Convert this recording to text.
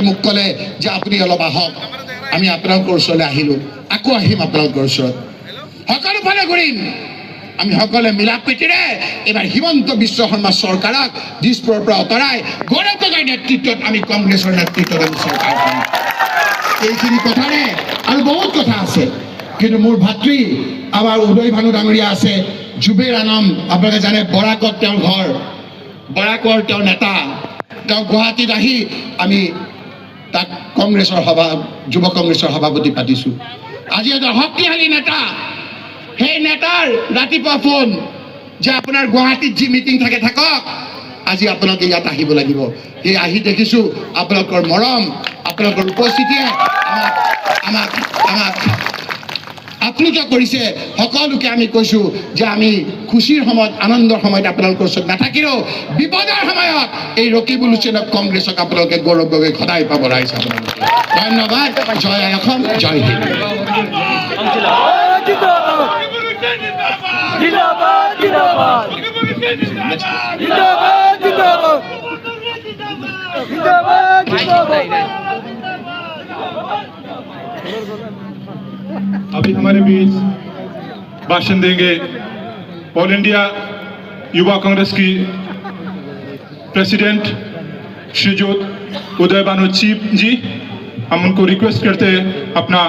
মোক ক'লে যে আপুনি অলপ আহক, আমি আপোনালোকৰ ওচৰলৈ আহিলোঁ, আকৌ আহিম আপোনালোকৰ ওচৰত, সকলো ফালে ঘূৰিম, আমি সকলোৱে মিলা প্ৰীতিৰে এইবাৰ হিমন্ত বিশ্ব শৰ্মা চৰকাৰক দিছপুৰৰ পৰা আঁতৰাই গৌৰৱ গগৈৰ নেতৃত্বত আমি কংগ্ৰেছৰ নেতৃত্বত আমি চৰকাৰ কৰিম। এইখিনি কথাৰে আৰু বহুত কথা আছে, কিন্তু মোৰ ভাতৃ আমাৰ উদয় ভানু ডাঙৰীয়া আছে, জুবেৰ আলম, আপোনালোকে জানে বৰাকত তেওঁৰ ঘৰ, বৰাকৰ তেওঁৰ নেতা, তেওঁ গুৱাহাটীত আহি আমি তাক কংগ্ৰেছৰ যুৱ কংগ্ৰেছৰ সভাপতি পাতিছোঁ। আজি এটা শক্তিশালী নেতা, সেই নেতাৰ ৰাতিপুৱা ফোন যে আপোনাৰ গুৱাহাটীত যি মিটিং থাকে থাকক, আজি আপোনালোকে ইয়াত আহিব লাগিব। সেই আহি দেখিছোঁ আপোনালোকৰ মৰম, আপোনালোকৰ উপস্থিতিয়ে আমাক আপ্লুত কৰিছে। সকলোকে আমি কৈছোঁ যে আমি খুচিৰ সময়ত, আনন্দৰ সময়ত আপোনালোকৰ ওচৰত নাথাকিলেও বিপদৰ সময়ত এই ৰকিবুল হুছেইনক, কংগ্ৰেছক আপোনালোকে গৌৰৱ গগৈ সদায় পাব ৰাইজ। আপোনালোকে ধন্যবাদ। জয় অসম, জয় হিন্দ। अभी हमारे बीच भाषण देंगे ऑल इंडिया युवा कांग्रेस की प्रेसिडेंट श्रीजुत उदय भानु चीफ जी। हम उनको रिक्वेस्ट करते हैं अपना